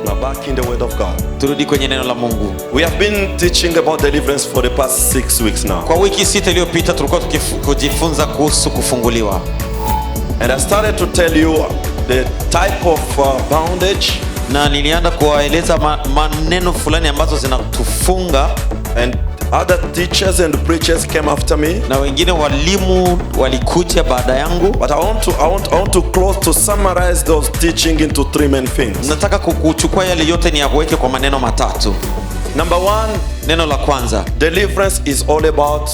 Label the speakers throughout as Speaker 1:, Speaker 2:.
Speaker 1: Now back in the word of God.
Speaker 2: Turudi kwenye neno la Mungu.
Speaker 1: We have been teaching about deliverance for the past 6 weeks now.
Speaker 2: Kwa wiki 6 iliyopita tulikuwa tukijifunza kuhusu kufunguliwa.
Speaker 1: And I started to tell you the type of bondage.
Speaker 2: Na nilianza kuwaeleza maneno fulani ambazo zinatufunga.
Speaker 1: And other teachers and preachers came after me.
Speaker 2: Na wengine walimu walikuja baada yangu.
Speaker 1: But I want to close to summarize those teaching into 3 main things.
Speaker 2: Nataka kuchukua yale yote ni yaweke kwa maneno matatu.
Speaker 1: Number 1,
Speaker 2: neno la kwanza,
Speaker 1: deliverance is all about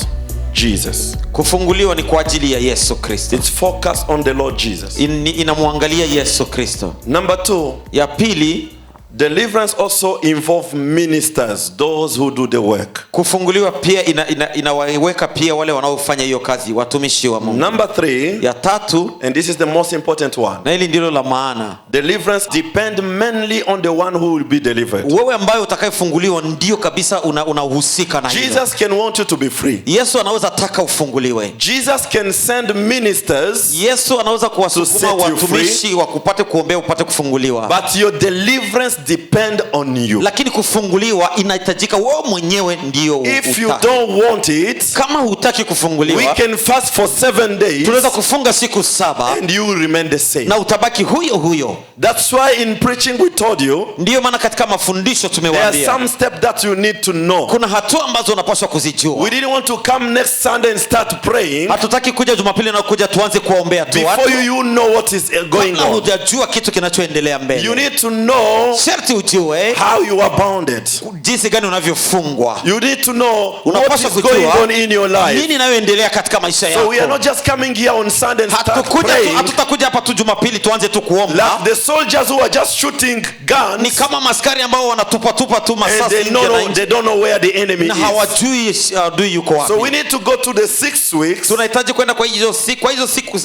Speaker 1: Jesus.
Speaker 2: Kufunguliwa ni kwa ajili ya Yesu Kristo.
Speaker 1: It's focused on the Lord Jesus.
Speaker 2: Inamwangalia Yesu Kristo.
Speaker 1: Number 2,
Speaker 2: ya pili,
Speaker 1: deliverance also involve ministers, those who do the work.
Speaker 2: Kufunguliwa pia inawaweka pia wale wanaofanya hiyo kazi, watumishi wa Mungu.
Speaker 1: Number 3,
Speaker 2: ya tatu,
Speaker 1: and this is the most important one,
Speaker 2: na hili ndilo la maana,
Speaker 1: deliverance depend mainly on the one who will be delivered.
Speaker 2: Wewe ambaye utakayefunguliwa ndio kabisa unahusika na hilo.
Speaker 1: Jesus can want you to be free.
Speaker 2: Yesu anaweza taka ufunguliwe.
Speaker 1: Jesus can send ministers.
Speaker 2: Yesu anaweza kuwasukuma watumishi wakupate kuombea upate kufunguliwa.
Speaker 1: But your deliverance depend on you.
Speaker 2: Lakini kufunguliwa inahitajika wewe mwenyewe ndio utake.
Speaker 1: If you don't want it,
Speaker 2: kama hutaki kufunguliwa,
Speaker 1: we can fast for 7 days.
Speaker 2: Tunaweza kufunga siku 7
Speaker 1: and you will remain the same.
Speaker 2: Na utabaki huyo.
Speaker 1: That's why in preaching we told you,
Speaker 2: ndio maana katika mafundisho tumewaambia,
Speaker 1: there are some steps that you need to know.
Speaker 2: Kuna hatua ambazo unapaswa kuzijua.
Speaker 1: We didn't want to come next Sunday and start praying.
Speaker 2: Hatutaki kuja Jumapili na kuja tuanze kuombea tu watu.
Speaker 1: Before you know what is going on.
Speaker 2: Hujajua kitu kinachoendelea mbele.
Speaker 1: You need to know
Speaker 2: sharti ujue
Speaker 1: how you are bounded.
Speaker 2: Jinsi gani unavyofungwa.
Speaker 1: You need to know what is going on in your life.
Speaker 2: Nini inayoendelea katika maisha yako.
Speaker 1: So we are not just coming here on Sunday and start praying.
Speaker 2: Hatutakuja hapa tu Jumapili tuanze tu kuomba.
Speaker 1: Like the soldiers who are just shooting guns.
Speaker 2: Ni kama maskari ambao wanatupa tu masasi nje.
Speaker 1: They don't know where the enemy is.
Speaker 2: Na hawajui adui yuko wapi.
Speaker 1: So we need to go to the 6 weeks.
Speaker 2: Tunahitaji kwenda kwa hizo siku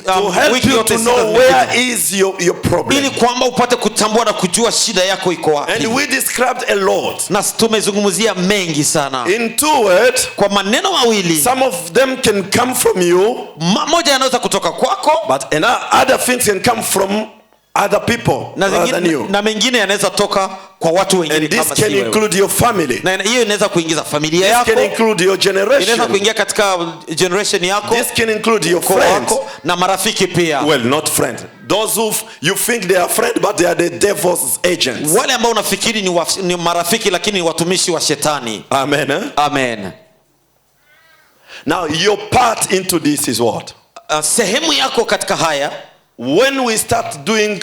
Speaker 1: to help you to know where is your problem.
Speaker 2: Ili kwamba upate kutambua na kujua shida yako iko wapi.
Speaker 1: And we described a lot.
Speaker 2: Na tumezungumzia mengi sana.
Speaker 1: In 2 words,
Speaker 2: kwa maneno mawili,
Speaker 1: some of them can come from you.
Speaker 2: Moja yanaweza kutoka kwako,
Speaker 1: but other things can come from other people
Speaker 2: na mengine yanaweza toka kwa watu wengine kama
Speaker 1: this can include your family.
Speaker 2: Na hiyo inaweza kuingiza familia yako.
Speaker 1: This can include your generation.
Speaker 2: Inaweza kuingia katika generation yako.
Speaker 1: This can include your friends
Speaker 2: na marafiki pia.
Speaker 1: Well, not friends. Those who you think they are friends but they are the devil's agents.
Speaker 2: Wale ambao unafikiri ni marafiki lakini ni watumishi wa shetani.
Speaker 1: Amen.
Speaker 2: Amen.
Speaker 1: Now your part into this is what?
Speaker 2: Sehemu yako katika haya,
Speaker 1: when we start doing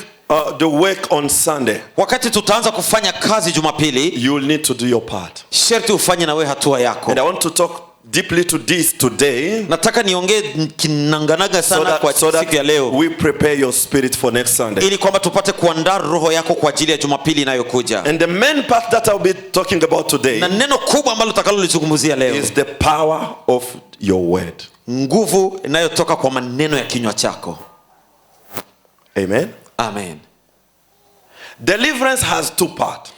Speaker 1: the work on Sunday,
Speaker 2: wakati tutaanza kufanya kazi Jumapili,
Speaker 1: you will need to do your part.
Speaker 2: Sharti ufanye na wewe hatua yako.
Speaker 1: And I want to talk deeply to this today.
Speaker 2: Nataka niongee kinanganaga sana kwa siku ya leo.
Speaker 1: We prepare your spirit for next Sunday.
Speaker 2: Ili kwamba tupate kuandaa roho yako kwa ajili ya Jumapili inayokuja.
Speaker 1: And the main part that I'll be talking about today,
Speaker 2: na neno kubwa ambalo tutakalolizungumzia leo,
Speaker 1: is the power of your word.
Speaker 2: Nguvu inayotoka kwa maneno ya kinywa chako.
Speaker 1: Amen.
Speaker 2: Amen.
Speaker 1: Deliverance has 2 parts.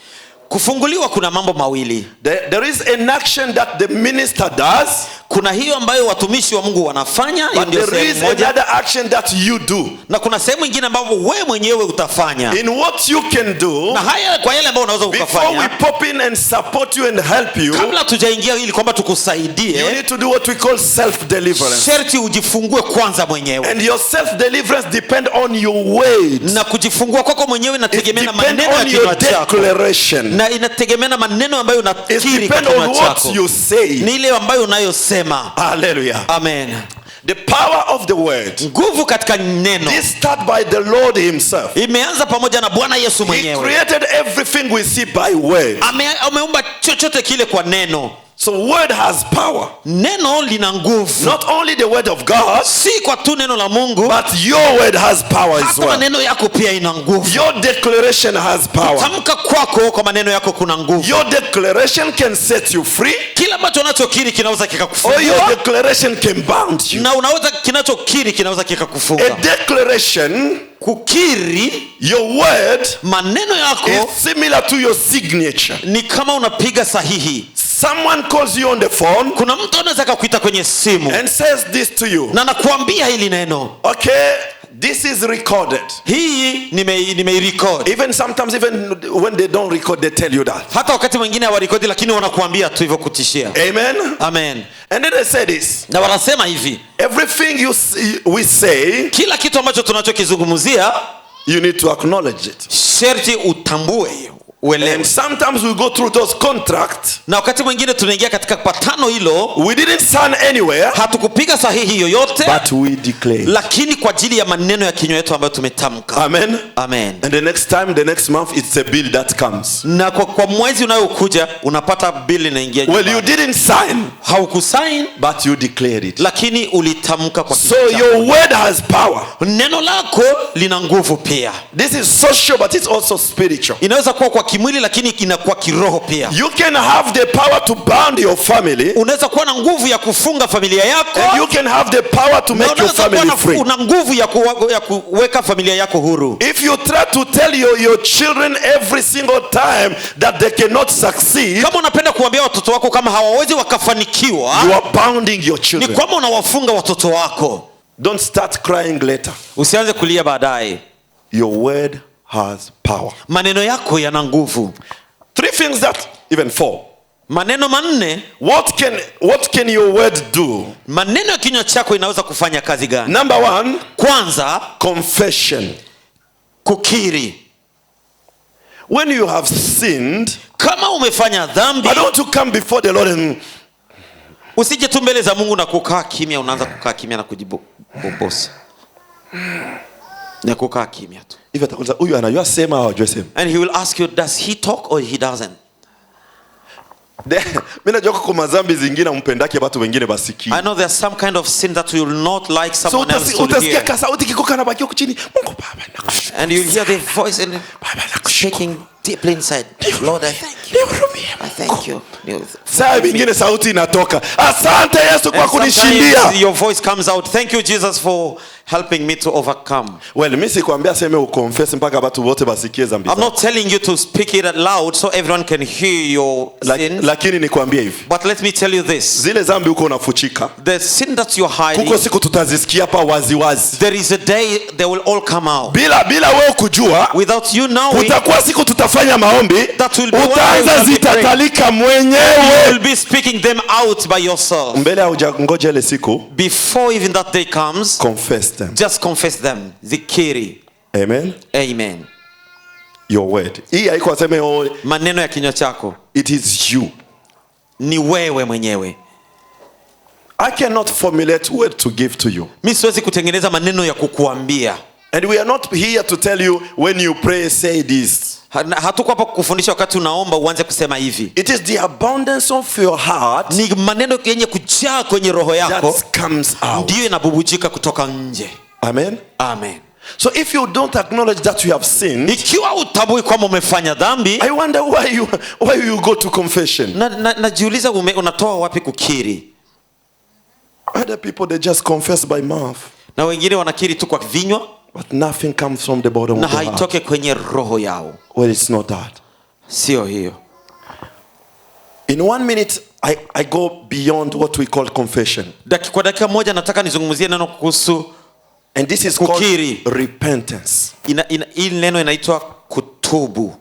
Speaker 2: Kufunguliwa kuna mambo mawili.
Speaker 1: There is an action that the minister does.
Speaker 2: Kuna hiyo ambayo watumishi wa Mungu wanafanya,
Speaker 1: hiyo ndio sehemu moja. There is another action that you do.
Speaker 2: Na kuna sehemu nyingine ambayo wewe mwenyewe utafanya.
Speaker 1: In what you can do.
Speaker 2: Na haya kwa yale ambayo unaweza ukafanya.
Speaker 1: Before we pop in and support you and help you.
Speaker 2: Kabla tujaingia ili kwamba tukusaidie.
Speaker 1: You need to do what we call self deliverance.
Speaker 2: Sharti ujifungue kwanza mwenyewe.
Speaker 1: And your self deliverance depend on your words.
Speaker 2: Na kujifungua kwako mwenyewe inategemea na maneno ya kinywa chako. Na inategemea na maneno ambayo unakiri kwa kinywa chako. Ni ile ambayo unayosema.
Speaker 1: Hallelujah.
Speaker 2: Amen.
Speaker 1: The power of the word.
Speaker 2: Nguvu katika neno.
Speaker 1: This start by the Lord himself.
Speaker 2: Imeanza pamoja na Bwana Yesu mwenyewe.
Speaker 1: He created everything we see by word.
Speaker 2: Ameumba chochote kile kwa neno.
Speaker 1: So word has power.
Speaker 2: Neno lina nguvu.
Speaker 1: Not only the word of God,
Speaker 2: si kwa tu neno la Mungu,
Speaker 1: but your word has power as well.
Speaker 2: Hata maneno yako pia ina nguvu.
Speaker 1: Your declaration has power.
Speaker 2: Tamka kwako kwa maneno yako kuna nguvu.
Speaker 1: Your declaration can set you free.
Speaker 2: Kila ambacho unachokiri kinaweza kikakufungua.
Speaker 1: Or your declaration can bound you.
Speaker 2: Na unaweza kinachokiri kinaweza kikakufunga.
Speaker 1: A declaration,
Speaker 2: kukiri,
Speaker 1: your word,
Speaker 2: maneno yako,
Speaker 1: is similar to your signature.
Speaker 2: Ni kama unapiga sahihi.
Speaker 1: Someone calls you on the phone.
Speaker 2: Kuna mtu anaweza kukuita kwenye simu
Speaker 1: and says this to you.
Speaker 2: Na nakuambia hili neno.
Speaker 1: Okay, This is recorded.
Speaker 2: Hii nimeirecord.
Speaker 1: Even sometimes, even when they don't record, they tell you that.
Speaker 2: Hata wakati mwingine hawarekodi lakini wanakuambia tu hivyo kutishia.
Speaker 1: Amen.
Speaker 2: Amen.
Speaker 1: And then they say this.
Speaker 2: Na wanasema hivi.
Speaker 1: Everything we say,
Speaker 2: kila kitu ambacho tunachokizungumzia,
Speaker 1: you need to acknowledge it.
Speaker 2: Sherti utambue.
Speaker 1: And sometimes we go through those contracts.
Speaker 2: Na wakati mwingine tunaingia katika patano hilo.
Speaker 1: We didn't sign anywhere.
Speaker 2: Hatukupiga sahihi yoyote.
Speaker 1: But we declare.
Speaker 2: Lakini kwa ajili ya maneno ya kinywa yetu ambayo tumetamka.
Speaker 1: Amen.
Speaker 2: Amen.
Speaker 1: And the next time, the next month, it's a bill that comes.
Speaker 2: Na kwa mwezi unayokuja unapata bill inaingia.
Speaker 1: Well, you didn't sign.
Speaker 2: Haukusign.
Speaker 1: But you declared it.
Speaker 2: Lakini ulitamka kwa
Speaker 1: kinywa chako. So your word has power.
Speaker 2: Neno lako lina nguvu pia.
Speaker 1: This is social, but it's also spiritual.
Speaker 2: Inaweza kuwa kwa kimwili lakini inakuwa kiroho pia.
Speaker 1: You can have the power to bound your family.
Speaker 2: Unaweza kuwa na nguvu ya kufunga familia yako.
Speaker 1: And you can have the power to make your family free.
Speaker 2: Una nguvu ya kuweka familia yako huru.
Speaker 1: If you try to tell your children every single time that they cannot succeed,
Speaker 2: kama unapenda kuambia watoto wako kama hawawezi wakafanikiwa,
Speaker 1: you are bounding your children.
Speaker 2: Ni kama unawafunga watoto wako.
Speaker 1: Don't start crying later.
Speaker 2: Usianze kulia baadaye.
Speaker 1: Your word has power.
Speaker 2: Maneno yako yana nguvu.
Speaker 1: 3 things that, even 4.
Speaker 2: Maneno manne.
Speaker 1: What can your word do?
Speaker 2: Maneno ya kinywa chako inaweza kufanya kazi gani?
Speaker 1: Number 1,
Speaker 2: kwanza,
Speaker 1: confession.
Speaker 2: Kukiri.
Speaker 1: When you have sinned,
Speaker 2: kama umefanya dhambi,
Speaker 1: I don't want to come before the Lord and
Speaker 2: usije tu mbele za Mungu na kukaa kimya, unaanza kukaa kimya na kujibobosa. Na kukaa kimya tu.
Speaker 1: If atakuuliza huyu anajua sema au hajui sema.
Speaker 2: And he will ask you, does he talk or he doesn't?
Speaker 1: Mimi najua kwa madhambi zingine umpendake watu wengine basikie.
Speaker 2: I know there's some kind of sin that you will not like someone else to hear.
Speaker 1: Utasikia kasauti kikoka na baki huko chini. Mungu Baba nakushukuru.
Speaker 2: And you'll hear the voice and shaking deeply inside. Lord, I thank you. I thank you.
Speaker 1: Saa nyingine sauti inatoka. Asante Yesu kwa kunishindia.
Speaker 2: Your voice comes out. Thank you Jesus for helping me to overcome.
Speaker 1: Well, mimi sikwambia sema uconfess mpaka watu wote basikie dhambi zako.
Speaker 2: I'm not telling you to speak it loud so everyone can hear your sins.
Speaker 1: Lakini nikwambie hivi.
Speaker 2: But let me tell you this.
Speaker 1: Zile dhambi uko unafuchika.
Speaker 2: The sin that you are hiding.
Speaker 1: Kuko siku tutazisikia hapa wazi wazi.
Speaker 2: There is a day they will all come out.
Speaker 1: Bila wewe kujua.
Speaker 2: Without you knowing.
Speaker 1: Kutakuwa siku tutafanya maombi. Utaanza zitatalika mwenyewe.
Speaker 2: You will be speaking them out by yourself.
Speaker 1: Mbele hujangoja ile siku.
Speaker 2: Before even that day comes.
Speaker 1: Confess them.
Speaker 2: Just confess them. Zikiri.
Speaker 1: Amen.
Speaker 2: Amen.
Speaker 1: Your word. Hii haiko aseme
Speaker 2: maneno ya kinywa chako.
Speaker 1: It is you.
Speaker 2: Ni wewe mwenyewe.
Speaker 1: I cannot formulate word to give to you.
Speaker 2: Mimi siwezi kutengeneza maneno ya kukuambia.
Speaker 1: And we are not here to tell you when you pray say this.
Speaker 2: Hatuko hapa kukufundisha wakati unaomba uanze kusema hivi.
Speaker 1: It is the abundance of your heart.
Speaker 2: Ni maneno yenye kujaa kwenye roho yako.
Speaker 1: That comes out.
Speaker 2: Ndio inabubujika kutoka nje. Amen. Amen.
Speaker 1: So if you don't acknowledge that you have sinned,
Speaker 2: ikiwa utambui kwamba umefanya dhambi,
Speaker 1: I wonder why you go to confession.
Speaker 2: Najiuliza unatoa wapi kukiri?
Speaker 1: Other people they just confess by mouth.
Speaker 2: Na wengine wanakiri tu kwa vinywa.
Speaker 1: But nothing comes from the bottom of the heart.
Speaker 2: Na haitoke kwenye roho yao.
Speaker 1: Well, it's not that.
Speaker 2: Sio hiyo.
Speaker 1: In 1 minute, I go beyond what we call confession.
Speaker 2: Kwa dakika moja nataka nizungumzie neno kuhusu.
Speaker 1: And this is kukiri. Called repentance.
Speaker 2: Hii neno inaitwa kutubu.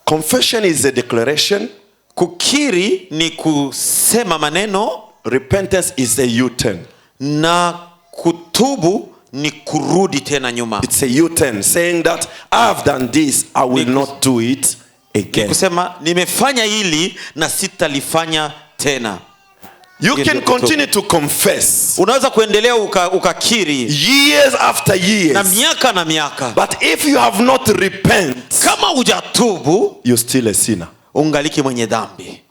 Speaker 1: Confession is a declaration.
Speaker 2: Kukiri ni kusema maneno.
Speaker 1: Repentance is a U-turn.
Speaker 2: Na kutubu ni kurudi tena nyuma.
Speaker 1: It's a U-turn saying that I have done this, I will not do it again.
Speaker 2: Ni kusema nimefanya hili na sitalifanya tena.
Speaker 1: You can continue to confess.
Speaker 2: Unaweza kuendelea ukakiri
Speaker 1: years after years.
Speaker 2: Na miaka.
Speaker 1: But if you have not repent,
Speaker 2: kama hujatubu,
Speaker 1: you're still a sinner.
Speaker 2: Ungaliki mwenye dhambi.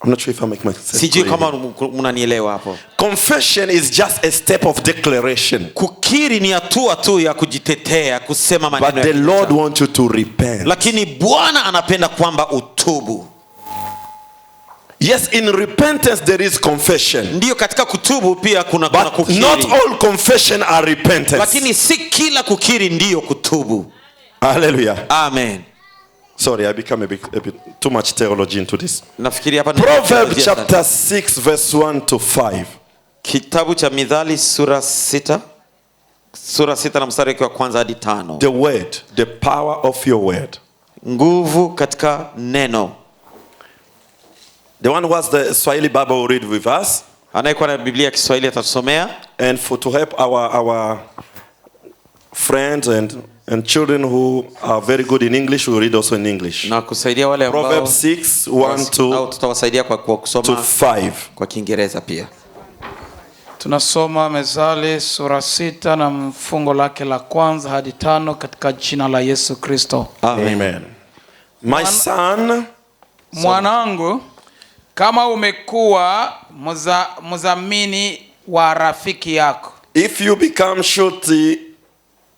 Speaker 1: I'm not sure if I make myself.
Speaker 2: Sijui kama mnanielewa hapo.
Speaker 1: Confession is just a step of declaration.
Speaker 2: Kukiri ni hatua tu ya kujitetea, kusema maneno.
Speaker 1: But the Lord wants you to repent.
Speaker 2: Lakini Bwana anapenda kwamba utubu.
Speaker 1: Yes, in repentance there is confession.
Speaker 2: Ndio katika kutubu pia kuna kukiri.
Speaker 1: Not all confession are repentance.
Speaker 2: Lakini si kila kukiri ndio kutubu.
Speaker 1: Hallelujah.
Speaker 2: Amen.
Speaker 1: Sorry, I become a bit too much theology into this.
Speaker 2: Nafikiri hapa
Speaker 1: Proverbs chapter 6 verse 1 to 5.
Speaker 2: Kitabu cha Mithali sura 6. Sura 6 na mstari wa kwanza hadi 5.
Speaker 1: The word, the power of your word.
Speaker 2: Nguvu katika neno.
Speaker 1: The one who has the Swahili Bible will read with us.
Speaker 2: Anayekuwa na Biblia ya Kiswahili atatusomea.
Speaker 1: And to help our friends and children who are very good in English, we'll read also in English.
Speaker 2: Na kusaidia wale ambao
Speaker 1: Proverbs 6:1
Speaker 2: tutawasaidia kwa kusoma
Speaker 1: to 5.
Speaker 2: Kwa Kiingereza pia.
Speaker 3: Tunasoma Mezali sura 6 na mfungo lake la kwanza hadi 5 katika jina la Yesu Kristo.
Speaker 1: Amen. My son,
Speaker 3: mwanangu, kama umekuwa mzamini wa rafiki yako,
Speaker 1: if you become surety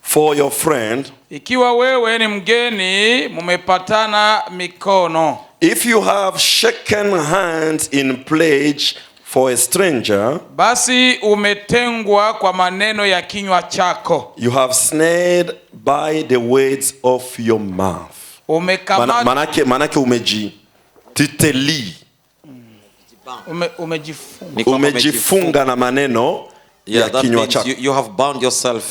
Speaker 1: for your friend,
Speaker 3: ikiwa wewe ni mgeni mumepatana mikono,
Speaker 1: if you have shaken hands in pledge for a stranger,
Speaker 3: basi umetengwa kwa maneno ya kinywa chako,
Speaker 1: you have snared by the words of your mouth. Manake umejititeli, umejifunga na maneno ya kinywa chako.
Speaker 2: You have bound yourself.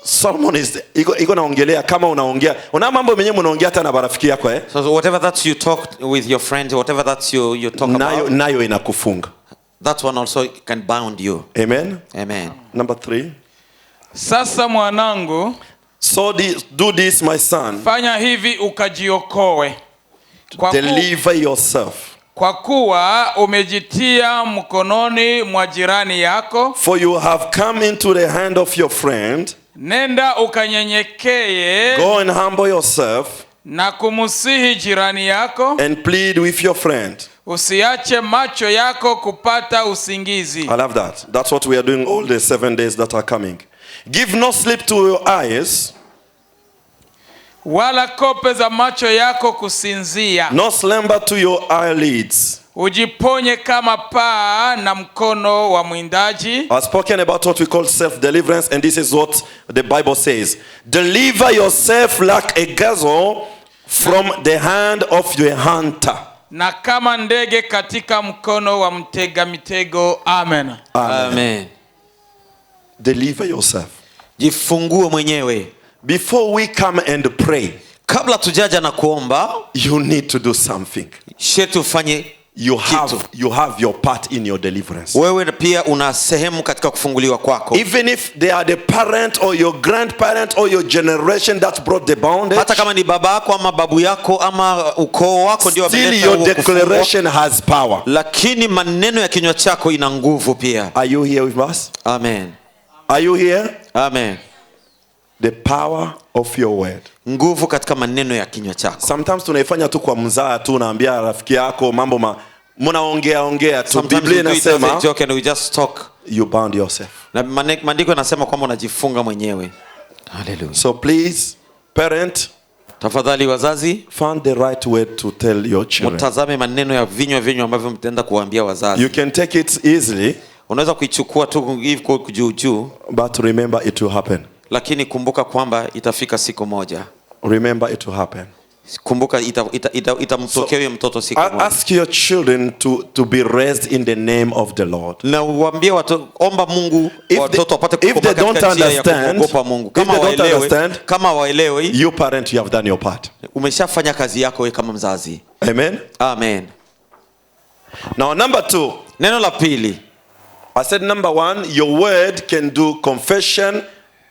Speaker 1: Solomon is iko naongelea kama unaongea una mambo menyewe unaongea hata na marafiki yako
Speaker 2: So whatever that you talk with your friends, whatever that you talk about,
Speaker 1: nayo inakufunga.
Speaker 2: That one also can bound you.
Speaker 1: Amen.
Speaker 2: Amen.
Speaker 1: Number 3.
Speaker 3: Sasa mwanangu,
Speaker 1: so do this my son.
Speaker 3: Fanya hivi ukajiokoe.
Speaker 1: Deliver yourself.
Speaker 3: Kwa kuwa umejitia mkononi mwa jirani yako.
Speaker 1: For you have come into the hand of your friend.
Speaker 3: Nenda ukanyenyekee.
Speaker 1: Go and humble yourself.
Speaker 3: Na kumusihi jirani yako.
Speaker 1: And plead with your friend.
Speaker 3: Usiache macho yako kupata usingizi.
Speaker 1: I love that. That's what we are doing all the 7 days that are coming. Give no sleep to your eyes.
Speaker 3: Wala kope za macho yako kusinzia.
Speaker 1: No slumber to your eyelids.
Speaker 3: Ujiponye kama paa na mkono wa mwindaji.
Speaker 1: I've spoken about what we call self-deliverance, and this is what the Bible says. Deliver yourself like a gazelle from the hand of your hunter.
Speaker 3: Na kama ndege katika mkono wa mtega mitego. Amen.
Speaker 2: Amen.
Speaker 1: Deliver yourself.
Speaker 2: Jifungue mwenyewe.
Speaker 1: Before we come and pray,
Speaker 2: kabla tujaja na kuomba,
Speaker 1: you need to do something.
Speaker 2: Sherti ufanye
Speaker 1: you have your part in your deliverance.
Speaker 2: Wewe pia una sehemu katika kufunguliwa kwako.
Speaker 1: Even if they are the parent or your grandparent or your generation that brought the bondage,
Speaker 2: hata kama ni baba yako ama babu yako ama ukoo wako ndio wameleta
Speaker 1: still your declaration has power.
Speaker 2: Lakini maneno ya kinywa chako ina nguvu pia.
Speaker 1: Are you here with us?
Speaker 2: Amen.
Speaker 1: Are you here?
Speaker 2: Amen.
Speaker 1: The power of your word.
Speaker 2: Nguvu katika maneno ya kinywa chako.
Speaker 1: Sometimes tunaifanya tu kwa mzaa tu, unaambia rafiki yako mambo mnaongea tu. Biblia inasema
Speaker 2: joke and we just talk.
Speaker 1: You bound yourself.
Speaker 2: Na maandiko yanasema kwamba unajifunga mwenyewe. Hallelujah.
Speaker 1: So please, parent,
Speaker 2: tafadhali wazazi,
Speaker 1: find the right word to tell your children.
Speaker 2: Mtazame maneno ya vinywa ambavyo mtaenda kuwaambia wazazi.
Speaker 1: You can take it easily.
Speaker 2: Unaweza kuichukua tu hivi kwa juu,
Speaker 1: but remember it will happen.
Speaker 2: Lakini kumbuka kwamba itafika siku moja.
Speaker 1: Remember it will happen.
Speaker 2: Kumbuka itamtokea huyo mtoto siku moja.
Speaker 1: Ask your children to be raised in the name of the Lord.
Speaker 2: Na uambie omba Mungu watoto wapate kuokoka katika njia ya kuogopa Mungu. Kama waelewe,
Speaker 1: you parent, you have done your part.
Speaker 2: Umeshafanya kazi yako wewe kama mzazi.
Speaker 1: Amen.
Speaker 2: Amen.
Speaker 1: Now number 2.
Speaker 2: Neno la pili.
Speaker 1: I said number 1, your word can do confession,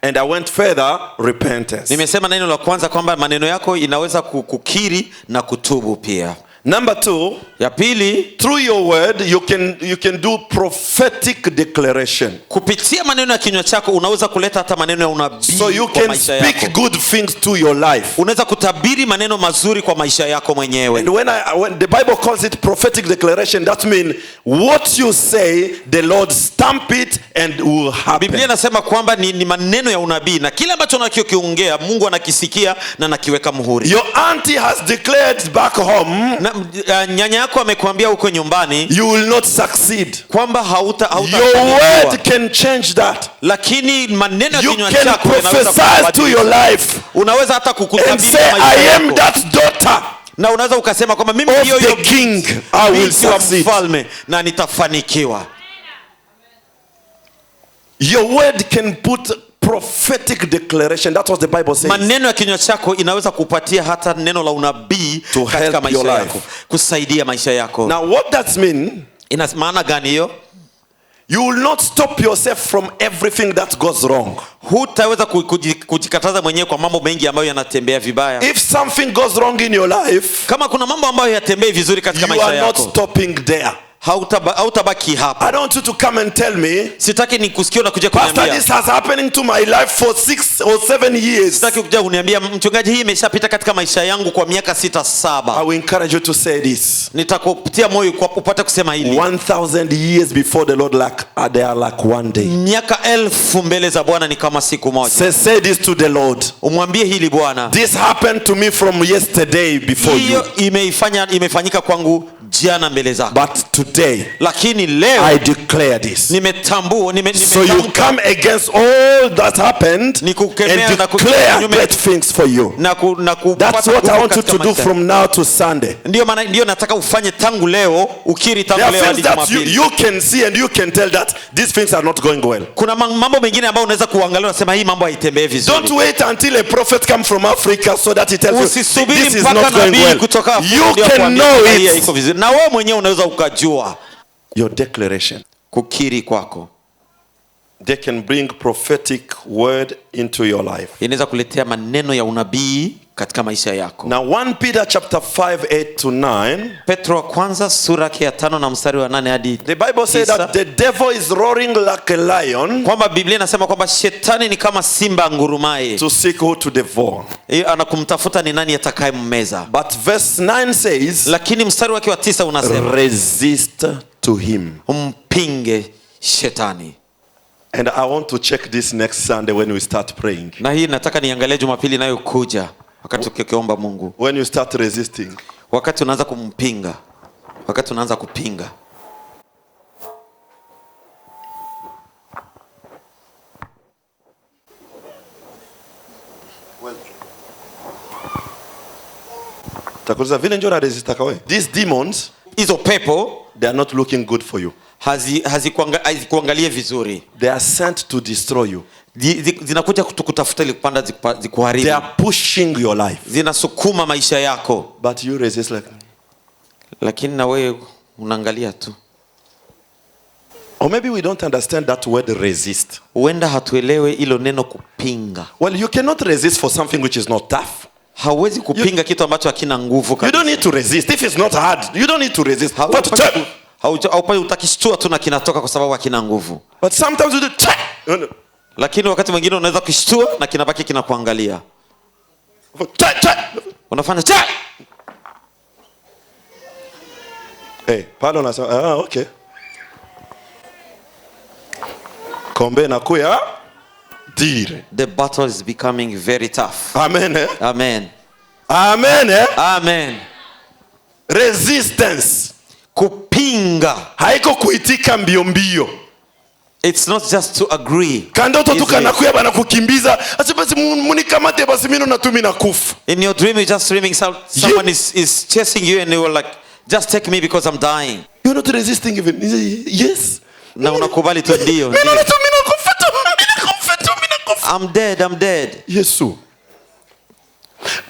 Speaker 1: and I went further, repentance.
Speaker 2: Nimesema neno la kwanza kwamba maneno yako inaweza kukiri na kutubu pia.
Speaker 1: Number 2,
Speaker 2: ya pili,
Speaker 1: through your word you can do prophetic declaration.
Speaker 2: Kupitia maneno ya kinywa chako unaweza kuleta hata maneno ya unabii.
Speaker 1: So you can speak good things to your life.
Speaker 2: Unaweza kutabiri maneno mazuri kwa maisha yako mwenyewe.
Speaker 1: And when the Bible calls it prophetic declaration, that means what you say, the Lord stamp it and will happen.
Speaker 2: Biblia inasema kwamba ni maneno ya unabii na kile ambacho unakiongea Mungu anakisikia na anakiweka muhuri.
Speaker 1: Your auntie has declared back home,
Speaker 2: nyanya yako amekwambia huko nyumbani,
Speaker 1: you will not succeed.
Speaker 2: Kwamba hauta
Speaker 1: your word can change that.
Speaker 2: Lakini maneno ya kinywa
Speaker 1: chako yanaweza kubadilisha to your life.
Speaker 2: Unaweza hata kukutabiri
Speaker 1: maisha yako. I am that daughter.
Speaker 2: Na unaweza ukasema kwamba mimi ndio
Speaker 1: the king, I will succeed.
Speaker 2: Mfalme na nitafanikiwa.
Speaker 1: Your word can put prophetic declaration. That's what the Bible says.
Speaker 2: Maneno ya kinywa chako inaweza kupatia hata neno la unabii katika maisha yako, kusaidia maisha yako.
Speaker 1: Now what that mean?
Speaker 2: Ina maana gani hiyo?
Speaker 1: You will not stop yourself from everything that goes wrong.
Speaker 2: Hutaweza kujikataza mwenyewe kwa mambo mengi ambayo yanatembea vibaya.
Speaker 1: If something goes wrong in your life,
Speaker 2: kama kuna mambo ambayo yatembei vizuri katika maisha yako,
Speaker 1: you are not stopping there.
Speaker 2: Hautabaki hapa.
Speaker 1: I don't want you to come and tell me,
Speaker 2: sitaki nikusikie na kuja kuniambia,
Speaker 1: Pastor, this has happening to my life for 6 or 7 years.
Speaker 2: Sitaki kuja kuniambia, mchungaji, hii imeshapita katika maisha yangu kwa miaka 6 7.
Speaker 1: I will encourage you to say this.
Speaker 2: Nitakupatia moyo kwa upate kusema hili.
Speaker 1: 1000 years before the Lord they are like one day.
Speaker 2: Miaka 1000 mbele za Bwana ni kama siku moja.
Speaker 1: Say this to the Lord.
Speaker 2: Umwambie hili Bwana.
Speaker 1: This happened to me from yesterday before you.
Speaker 2: Imefanyika kwangu jana mbele zako.
Speaker 1: But today,
Speaker 2: lakini leo
Speaker 1: I declare this.
Speaker 2: Nimetambua,
Speaker 1: so you come against all that happened and declare great things for you. That's what I want you to do from now to Sunday.
Speaker 2: Ndio nataka ufanye tangu leo, ukiri tangu leo hadi Jumapili.
Speaker 1: You can see and you can tell that these things are not going well.
Speaker 2: Kuna mambo mengine ambayo unaweza kuangalia unasema hii mambo haitembei vizuri.
Speaker 1: Don't wait until a prophet comes from Africa so that he tells you this is not going well.
Speaker 2: You can know it. Na wewe mwenyewe unaweza ukajua.
Speaker 1: Your declaration,
Speaker 2: kukiri kwako,
Speaker 1: they can bring prophetic word into your life.
Speaker 2: Inaweza kuletea maneno ya unabii katika maisha yako.
Speaker 1: Now 1 Peter chapter 5 8 to 9.
Speaker 2: Petro wa kwanza sura ya 5 na mstari wa 8 hadi 9.
Speaker 1: The Bible says that the devil is roaring like a lion.
Speaker 2: Kwamba Biblia inasema kwamba shetani ni kama simba ngurumaye.
Speaker 1: To seek who to devour.
Speaker 2: Anakumtafuta ni nani atakayemmeza.
Speaker 1: But verse 9 says,
Speaker 2: lakini mstari wake wa 9 unasema,
Speaker 1: resist to him.
Speaker 2: Mpinge shetani.
Speaker 1: And I want to check this next Sunday when we start praying.
Speaker 2: Na hii nataka niangalie Jumapili inayokuja wakati tukiomba Mungu.
Speaker 1: When you start resisting.
Speaker 2: Wakati unaanza kumpinga. Wakati unaanza kupinga.
Speaker 1: Takuza vile njoo na resist kawe. These demons,
Speaker 2: hizo pepo,
Speaker 1: they are not looking good for you.
Speaker 2: Hazikuangalia vizuri.
Speaker 1: They are sent to destroy you.
Speaker 2: Zinakuja kutafuta ili kupanda zikuharibu.
Speaker 1: They are pushing your life.
Speaker 2: Zinasukuma maisha yako.
Speaker 1: But you resist like.
Speaker 2: Lakini na wewe unaangalia tu.
Speaker 1: Or maybe we don't understand that word resist.
Speaker 2: Huenda hatuelewe hilo neno kupinga.
Speaker 1: Well, you cannot resist for something which is not tough.
Speaker 2: Hauwezi kupinga kitu ambacho hakina nguvu kabisa.
Speaker 1: You don't need to resist. If it's not hard, you don't need to resist.
Speaker 2: Haupaswi utakishtua tu na kinatoka kwa sababu hakina nguvu.
Speaker 1: But sometimes you do.
Speaker 2: Lakini wakati mwingine unaweza kushtua na kinabaki kinakuangalia. Unafanya cha.
Speaker 1: Pardon us. Okay. Kombe na kuya dire.
Speaker 2: The battle is becoming very tough.
Speaker 1: Amen.
Speaker 2: Amen.
Speaker 1: Amen.
Speaker 2: Amen.
Speaker 1: Resistance.
Speaker 2: Kupinga.
Speaker 1: Haiko kuitika mbio mbio.
Speaker 2: It's not just to agree.
Speaker 1: Kandoto tukanakuya bana kukimbiza. Acha basi munikamate basi mimi na tumi na kufa.
Speaker 2: In your dream you're just dreaming someone is chasing you and you were like, just take me because I'm dying.
Speaker 1: You're not resisting even. Yes.
Speaker 2: Na unakubali tu ndio. I'm dead.
Speaker 1: Yes.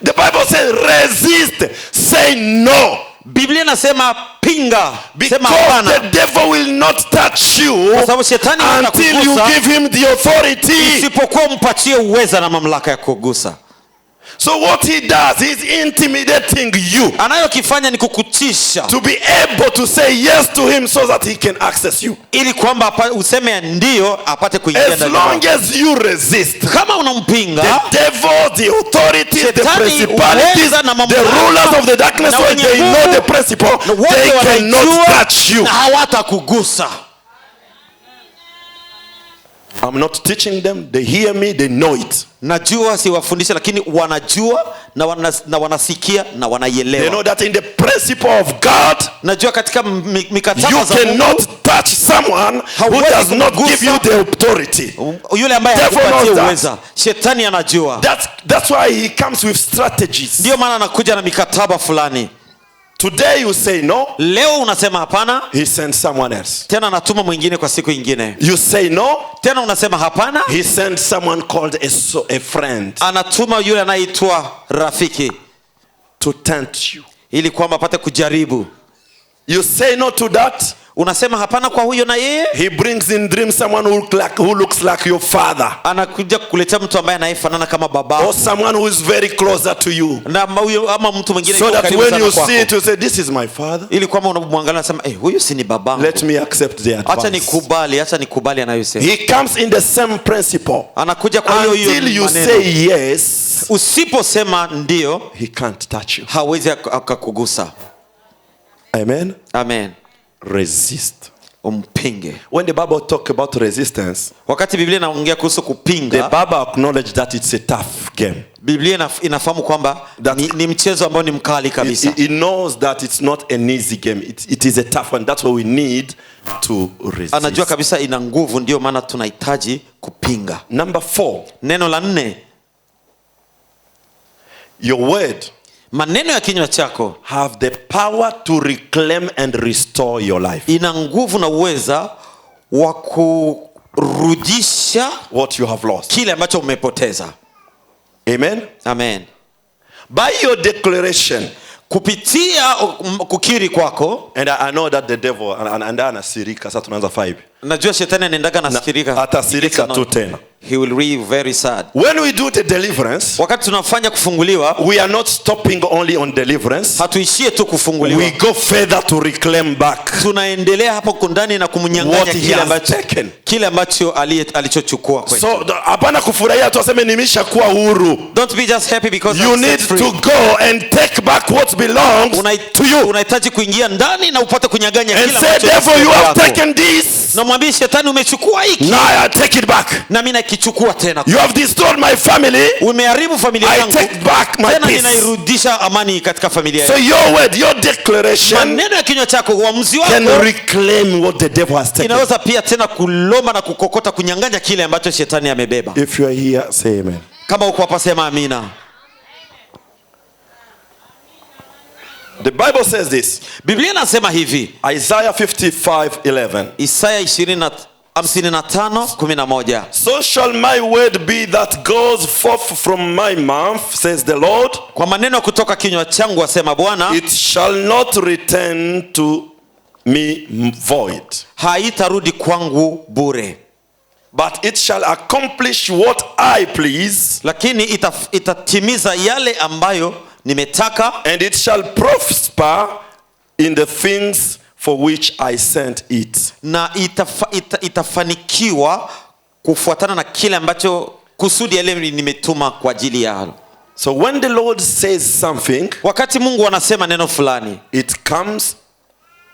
Speaker 1: The Bible says resist. Say no.
Speaker 2: Biblia inasema pinga.
Speaker 1: Because the devil will not touch you until you give him the authority.
Speaker 2: Isipokuwa mpatie uweza na mamlaka ya kugusa.
Speaker 1: So what he does is intimidating you.
Speaker 2: Anayokifanya ni kukutisha.
Speaker 1: To be able to say yes to him so that he can access you.
Speaker 2: Ili kwamba useme ndio apate kuingia ndani.
Speaker 1: As long as you resist.
Speaker 2: Kama unampinga,
Speaker 1: the devil, the authorities, the principalities, the rulers of the darkness, when they know the principle, they cannot touch you.
Speaker 2: Na hawatakugusa.
Speaker 1: I'm not teaching them, they hear me, they know it.
Speaker 2: Najua siwafundisha lakini wanajua na wanasikia na wanaielewa.
Speaker 1: They know that in the principle of God,
Speaker 2: najua katika mikataba za
Speaker 1: Mungu, you cannot touch someone who does not give you the authority.
Speaker 2: Yule ambaye hakupatia uweza. Shetani anajua.
Speaker 1: That's why he comes with strategies.
Speaker 2: Ndio maana anakuja na mikataba fulani.
Speaker 1: Today you say no.
Speaker 2: Leo unasema hapana.
Speaker 1: He sends someone else.
Speaker 2: Tena anatuma mwingine kwa siku nyingine.
Speaker 1: You say no.
Speaker 2: Tena unasema hapana.
Speaker 1: He sends someone called a friend.
Speaker 2: Anatuma yule anaitwa rafiki
Speaker 1: to tempt you.
Speaker 2: Ili kwamba apate kujaribu.
Speaker 1: You say no to that.
Speaker 2: Unasema hapana kwa huyo na yeye.
Speaker 1: He brings in dreams someone who looks like your father.
Speaker 2: Anakuja kukuletea mtu ambaye anayefanana kama baba.
Speaker 1: Or someone who is very closer to you.
Speaker 2: Na huyo ama mtu mwingine
Speaker 1: so that when you see it you say this is my father.
Speaker 2: Ili kwamba unamwangalia unasema huyu si ni baba.
Speaker 1: Let me accept the advice.
Speaker 2: Acha nikubali anayosema.
Speaker 1: He comes in the same principle.
Speaker 2: Anakuja kwa hiyo
Speaker 1: until you say yes.
Speaker 2: Usiposema ndio,
Speaker 1: he can't touch you.
Speaker 2: Hawezi akakugusa.
Speaker 1: Amen.
Speaker 2: Amen.
Speaker 1: Resist.
Speaker 2: Umpinge.
Speaker 1: When the Bible talk about resistance,
Speaker 2: wakati Biblia inaongea kuhusu kupinga,
Speaker 1: the Bible acknowledge that it's a tough game.
Speaker 2: Biblia inafahamu kwamba ni mchezo ambao ni mkali kabisa.
Speaker 1: It knows that it's not an easy game. It is a tough one. That's why we need to resist.
Speaker 2: Anajua kabisa ina nguvu, ndio maana tunahitaji kupinga.
Speaker 1: Number 4.
Speaker 2: Neno la 4.
Speaker 1: Your word,
Speaker 2: maneno ya kinywa chako,
Speaker 1: have the power to reclaim and restore your life.
Speaker 2: Ina nguvu na uweza wa kurudisha
Speaker 1: what you have lost.
Speaker 2: Kile ambacho umepoteza.
Speaker 1: Amen.
Speaker 2: Amen.
Speaker 1: By your declaration,
Speaker 2: kupitia kukiri kwako,
Speaker 1: and I know that the devil anasirika sasa tunaanza 5.
Speaker 2: Najua shetani anaendaga nasirika.
Speaker 1: Atasirika tu tena.
Speaker 2: He will be very sad.
Speaker 1: When we do the deliverance,
Speaker 2: wakati tunafanya kufunguliwa,
Speaker 1: we are not stopping only on deliverance.
Speaker 2: Hatuishie tu kufunguliwa.
Speaker 1: We go further to reclaim back.
Speaker 2: Tunaendelea hapo kundani na kumnyang'anya kile ambacho alichochukua kwetu.
Speaker 1: So hapana kufurahia tu aseme nimeshakuwa huru.
Speaker 2: Don't be just happy because
Speaker 1: you need to go and take back what belongs to you.
Speaker 2: Unahitaji kuingia ndani na upate kunyang'anya kile
Speaker 1: ambacho therefore you have taken this.
Speaker 2: Na mwambie shetani umechukua hiki.
Speaker 1: Now I take it back.
Speaker 2: Na mimi nakichukua tena.
Speaker 1: You have destroyed my family.
Speaker 2: Umeharibu familia yangu.
Speaker 1: I take back my peace.
Speaker 2: Tena ninairudisha amani katika familia yangu.
Speaker 1: So your word, your declaration,
Speaker 2: maneno ya kinywa chako, uamuzi wako,
Speaker 1: can reclaim what the devil has taken.
Speaker 2: Inaweza pia tena kulomba na kukokota kunyang'anya kile ambacho shetani amebeba.
Speaker 1: If you are here, say amen.
Speaker 2: Kama uko hapa sema amina.
Speaker 1: The Bible says this.
Speaker 2: Biblia inasema hivi.
Speaker 1: Isaiah 55:11.
Speaker 2: Isaya 55:11.
Speaker 1: So shall my word be that goes forth from my mouth, says the Lord.
Speaker 2: Kwa maneno kutoka kinywa changu asema Bwana.
Speaker 1: It shall not return to me void.
Speaker 2: Haitarudi kwangu bure.
Speaker 1: But it shall accomplish what I please.
Speaker 2: Lakini itatimiza yale ambayo nimetaka.
Speaker 1: And it shall prosper in the things for which I sent it.
Speaker 2: Na itafanikiwa kufuatana na kile ambacho kusudi yale nimetuma kwa ajili yao.
Speaker 1: So when the Lord says something,
Speaker 2: wakati Mungu anasema neno fulani,
Speaker 1: it comes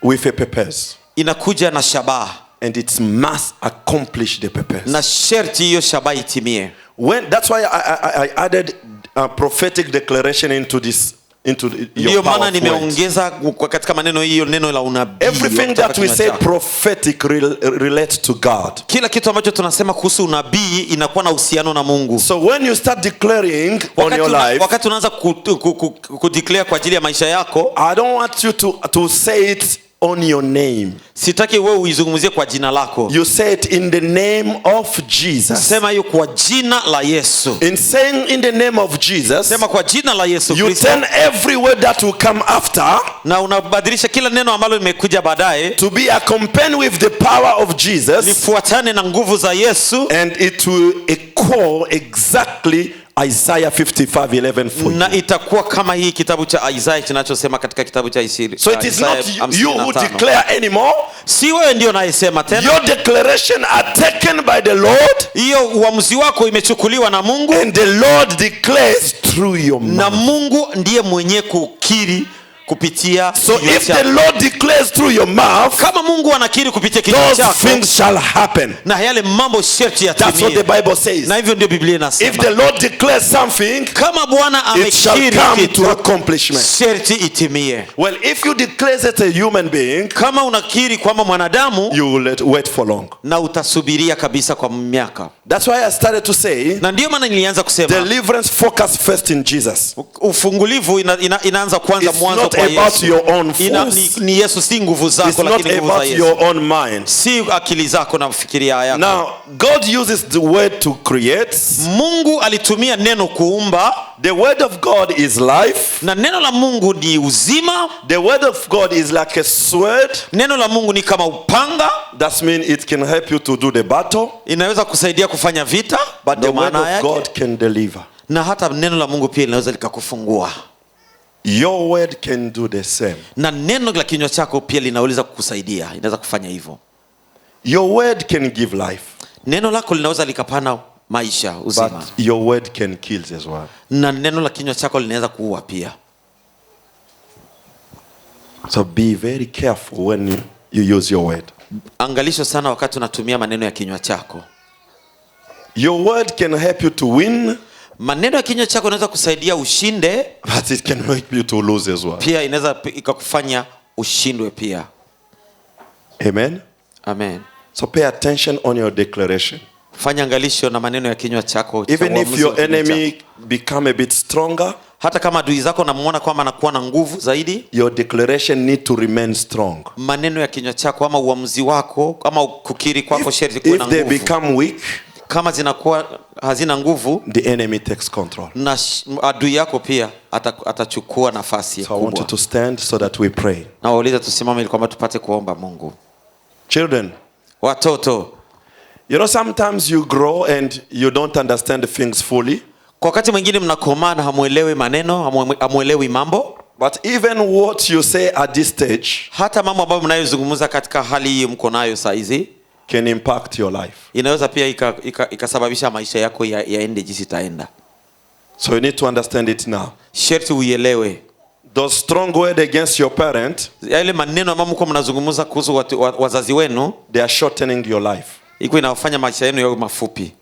Speaker 1: with a purpose.
Speaker 2: Inakuja na shabaha.
Speaker 1: And it must accomplish the purpose.
Speaker 2: Na sharti hiyo shabaha itimie.
Speaker 1: That's why I added a prophetic declaration into this.
Speaker 2: Ndio maana nimeongeza katika maneno hiyo neno la unabii.
Speaker 1: Everything that we say prophetic relates to God.
Speaker 2: Kila kitu ambacho tunasema kuhusu unabii inakuwa na uhusiano na Mungu.
Speaker 1: So when you start declaring on your life,
Speaker 2: wakati unaanza kudeclare kwa ajili ya maisha yako,
Speaker 1: I don't want you to say it on your name.
Speaker 2: Sitaki wewe uizungumzie kwa jina lako.
Speaker 1: You say it in the name of Jesus.
Speaker 2: Sema hiyo kwa jina la Yesu.
Speaker 1: In saying in the name of Jesus,
Speaker 2: sema kwa jina la Yesu
Speaker 1: you
Speaker 2: Kristo.
Speaker 1: turn every word that will come after,
Speaker 2: na unabadilisha kila neno ambalo limekuja baadaye,
Speaker 1: to be accompanied with the power of Jesus,
Speaker 2: lifuatane na nguvu za Yesu,
Speaker 1: and it will echo exactly Isaiah 55:11 for you.
Speaker 2: Na itakuwa kama hii kitabu cha Isaiah kinachosema katika kitabu cha Isaya.
Speaker 1: So it is not you who declare anymore.
Speaker 2: Si wewe ndio unayesema tena.
Speaker 1: Your declaration are taken by the Lord.
Speaker 2: Hiyo uamuzi wako imechukuliwa na Mungu.
Speaker 1: And the Lord declares through your mouth.
Speaker 2: Na Mungu ndiye mwenye kukiri kupitia.
Speaker 1: So if the Lord declares through your mouth,
Speaker 2: kama Mungu anakiri kupitia kinywa chako,
Speaker 1: those things shall happen.
Speaker 2: Na yale mambo sharti yatimie.
Speaker 1: That's what the Bible says.
Speaker 2: Na hivyo ndio Biblia inasema.
Speaker 1: If the Lord declares something,
Speaker 2: kama Bwana amekiri
Speaker 1: kitu, to accomplishment.
Speaker 2: Sharti itimie.
Speaker 1: Well, if you declare it a human being,
Speaker 2: kama unakiri kwamba mwanadamu,
Speaker 1: you will wait for long.
Speaker 2: Na utasubiria kabisa kwa miaka.
Speaker 1: That's why I started to say,
Speaker 2: na ndio maana nilianza kusema,
Speaker 1: deliverance focus first in Jesus.
Speaker 2: Ufungulivu inaanza kwanza mwanzo
Speaker 1: not about your own force.
Speaker 2: Ni Yesu, si nguvu zako, lakini nguvu za Yesu.
Speaker 1: It's not about your own mind.
Speaker 2: Si akili zako na fikiria yako.
Speaker 1: Now, God uses the word to create.
Speaker 2: Mungu alitumia neno kuumba.
Speaker 1: The word of God is life.
Speaker 2: Na neno la Mungu ni uzima.
Speaker 1: The word of God is like a sword.
Speaker 2: Neno la Mungu ni kama upanga.
Speaker 1: That means it can help you to do the battle.
Speaker 2: Inaweza kusaidia kufanya vita.
Speaker 1: But the word of God can deliver.
Speaker 2: Na hata neno la Mungu pia linaweza likakufungua.
Speaker 1: Your word can do the same.
Speaker 2: Na neno la kinywa chako pia linaweza kukusaidia. Inaweza kufanya hivyo.
Speaker 1: Your word can give life.
Speaker 2: Neno lako linaweza likapana maisha, uzima.
Speaker 1: But your word can kill as well.
Speaker 2: Na neno la kinywa chako linaweza kuua pia.
Speaker 1: So be very careful when you use your word.
Speaker 2: Angalisho sana wakati unatumia maneno ya kinywa chako.
Speaker 1: Your word can help you to win.
Speaker 2: Maneno ya kinywa chako inaweza kusaidia ushinde.
Speaker 1: But it can make you to lose as well.
Speaker 2: Pia inaweza ikakufanya ushindwe pia.
Speaker 1: Amen.
Speaker 2: Amen.
Speaker 1: So pay attention on your declaration.
Speaker 2: Fanya angalisho na maneno ya kinywa chako.
Speaker 1: Even if your enemy become a bit stronger,
Speaker 2: hata kama adui zako namuona kwamba anakuwa na nguvu zaidi,
Speaker 1: your declaration need to remain strong.
Speaker 2: Maneno ya kinywa chako ama uamuzi wako ama kukiri kwako sharti kuwa na nguvu.
Speaker 1: If they become weak,
Speaker 2: kama zinakuwa hazina nguvu,
Speaker 1: the enemy takes control.
Speaker 2: Na adui yako pia atachukua nafasi kubwa.
Speaker 1: So I want you to stand so that we pray.
Speaker 2: Na wauliza tusimame ili kwamba tupate kuomba Mungu.
Speaker 1: Children,
Speaker 2: watoto,
Speaker 1: you know sometimes you grow and you don't understand things fully.
Speaker 2: Kwa wakati mwingine mnakomaa na hamuelewi maneno, hamuelewi mambo.
Speaker 1: But even what you say at this stage,
Speaker 2: hata mambo ambayo mnayozungumza katika hali hii mko nayo saa hizi,
Speaker 1: can impact your life.
Speaker 2: Inaweza pia ikasababisha maisha yako yaende jinsi itaenda.
Speaker 1: So you need to understand it now.
Speaker 2: Sharti uielewe.
Speaker 1: Those strong word against your parent,
Speaker 2: yale maneno ambayo mko mnazungumza kuhusu wazazi wenu,
Speaker 1: they are shortening your life.
Speaker 2: Iko inafanya maisha yenu yawe mafupi.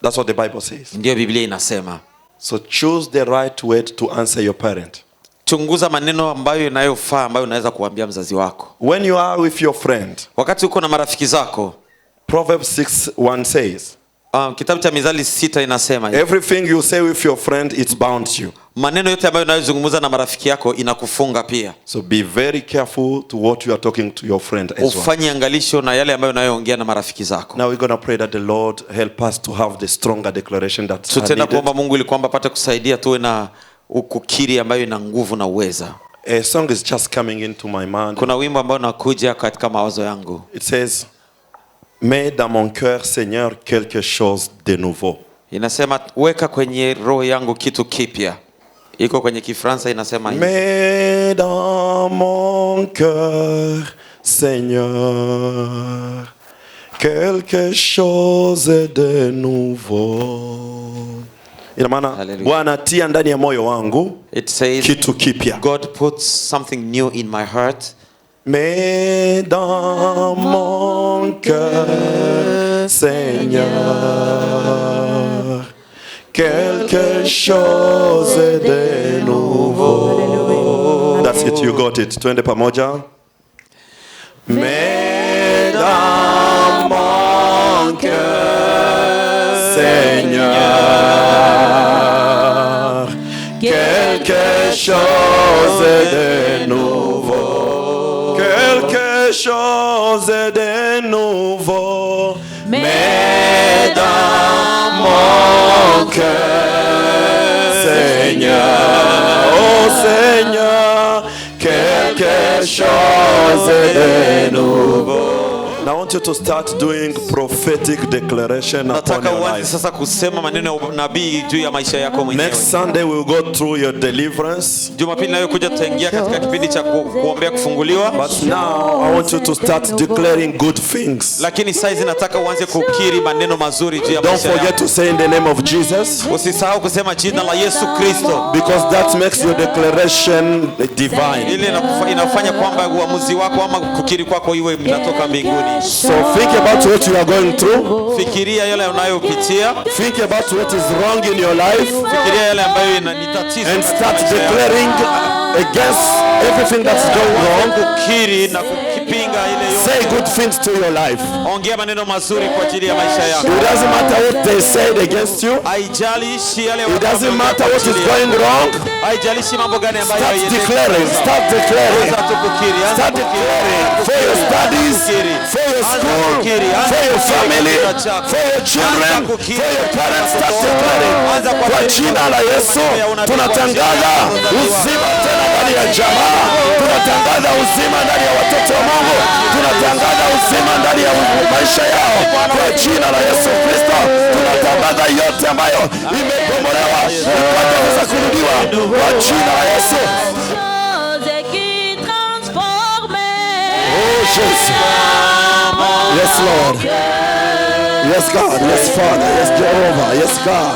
Speaker 1: That's what the Bible says.
Speaker 2: Ndio Biblia inasema.
Speaker 1: So choose the right word to answer your parent.
Speaker 2: Chunguza maneno ambayo yanayofaa ambayo unaweza kuambia mzazi wako.
Speaker 1: When you are with your friend,
Speaker 2: wakati uko na marafiki zako,
Speaker 1: Proverbs 6:1 says,
Speaker 2: kitabu cha Mithali 6 inasema,
Speaker 1: everything you say with your friend it's bound you.
Speaker 2: Maneno yote ambayo unayozungumza na marafiki yako inakufunga pia.
Speaker 1: So be very careful to what you are talking to your friend as well.
Speaker 2: Ufanye angalisho na yale ambayo unayoongea na marafiki zako.
Speaker 1: Now we're going to pray that the Lord help us to have the stronger declaration that
Speaker 2: tutenda kuomba Mungu ili kwamba apate kusaidia tuwe na ukukiri ambayo ina nguvu na uweza.
Speaker 1: A song is just coming into my mind.
Speaker 2: Kuna wimbo ambao unakuja katika mawazo yangu.
Speaker 1: It says, mets dans mon cœur Seigneur quelque chose de nouveau.
Speaker 2: Inasema weka kwenye roho yangu kitu kipya. Iko kwenye Kifaransa inasema hivi.
Speaker 1: Mets dans mon cœur Seigneur quelque chose de nouveau. Ina maana Bwana tia ndani ya moyo wangu kitu kipya.
Speaker 2: God puts something new in my heart.
Speaker 1: Mets dans mon cœur Seigneur quelque chose de nouveau. That's it, you got it. Twende pamoja. Mets dans mon cœur Seigneur quelque chose de nouveau. Quelque chose de nouveau. Mets dans mon cœur Seigneur, oh Seigneur, quelque chose de nouveau. Now I want you to start doing prophetic declaration upon your life.
Speaker 2: Sasa kusema maneno ya nabii juu ya maisha yako mwenyewe.
Speaker 1: Next Sunday we will go through your deliverance.
Speaker 2: Jumapili inayokuja tutaingia katika kipindi cha kuombea kufunguliwa.
Speaker 1: But now I want you to start declaring good things.
Speaker 2: Lakini sasa nataka uanze kukiri maneno mazuri juu ya maisha yako.
Speaker 1: Don't forget to say in the name of Jesus.
Speaker 2: Usisahau kusema jina la Yesu Kristo.
Speaker 1: Because that makes your declaration divine.
Speaker 2: Ile inafanya kwamba uamuzi wako ama kukiri kwako iwe inatoka mbinguni.
Speaker 1: So think about what you are going through.
Speaker 2: Fikiria yale unayopitia.
Speaker 1: Think about what is wrong in your life.
Speaker 2: Fikiria yale ambayo ni tatizo.
Speaker 1: And start declaring against everything that's going wrong.
Speaker 2: Kukiri na kukipinga ile yote.
Speaker 1: Say good things to your life.
Speaker 2: Ongea maneno mazuri kwa ajili ya maisha yako.
Speaker 1: It doesn't matter what they said against you.
Speaker 2: Haijalishi yale
Speaker 1: It doesn't matter what is going wrong.
Speaker 2: Haijalishi mambo gani ambayo
Speaker 1: Start declaring. Start declaring. Start declaring for your studies, for your school, for your family, for your children, for your parents. Start declaring. Kwa jina la Yesu tunatangaza uzima tena ndani ya jamaa. Tunatangaza uzima ndani ya watoto wa Mungu. Tunatangaza uzima ndani ya maisha yao. Kwa jina la Yesu Kristo tunatangaza yote ambayo imebomolewa ipate kurudiwa. Kwa jina la Yesu. Oh Jesus. Yes Lord. Yes God. Yes Father. Yes Jehovah. Yes God.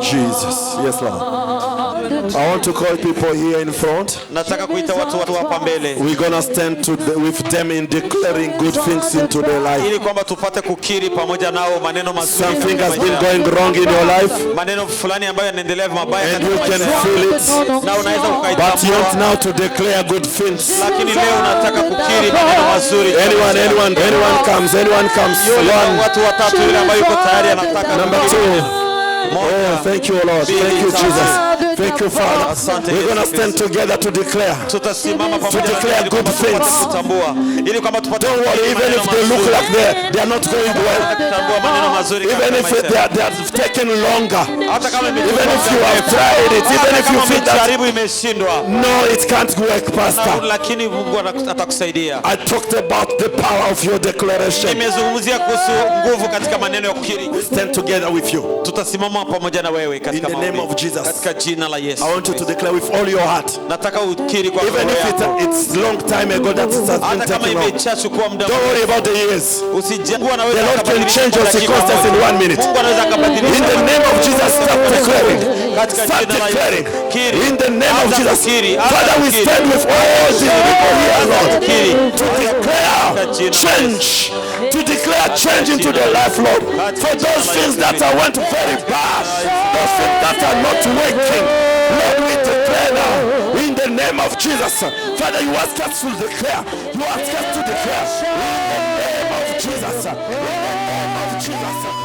Speaker 1: Jesus. Yes Lord. I want to call people here in front.
Speaker 2: Nataka kuita watu hapa mbele.
Speaker 1: We're gonna stand with them in declaring good things into their life.
Speaker 2: Ili kwamba tupate kukiri pamoja nao maneno mazuri.
Speaker 1: Something has been going wrong in your life.
Speaker 2: Maneno fulani ambayo yanaendelea mabaya
Speaker 1: and you can feel it.
Speaker 2: Na unaweza ukaitambua.
Speaker 1: But you want now to declare good things.
Speaker 2: Lakini leo unataka kukiri maneno mazuri.
Speaker 1: Anyone comes. One.
Speaker 2: Watu watatu yule ambaye yuko tayari anataka.
Speaker 1: Number 2. Oh, thank you, Lord. Thank you, Jesus. Thank you, Father. We're going to stand together to declare. To declare good things. Don't worry, even if they look like they are not going well. Even if they are taking longer. Even if you have tried it. Even if you feel that no, it can't work, Pastor. I talked about the power of your declaration. We stand together with you. In the name of Jesus, I want you to declare with all your heart. Even if it's long time ago that it has been taken off. Don't worry about the years. The Lord can change your circumstances in 1 minute. In the name of Jesus, start declaring. Start declaring. In the name of Jesus. Father, we stand with all the people here, Lord, to declare change. To declare change into their life, Lord. For those things that I went very bad, those things that are not working, Lord, we declare now in the name of Jesus. Father, you ask us to declare. You ask us to declare in the name of Jesus. In the name of Jesus.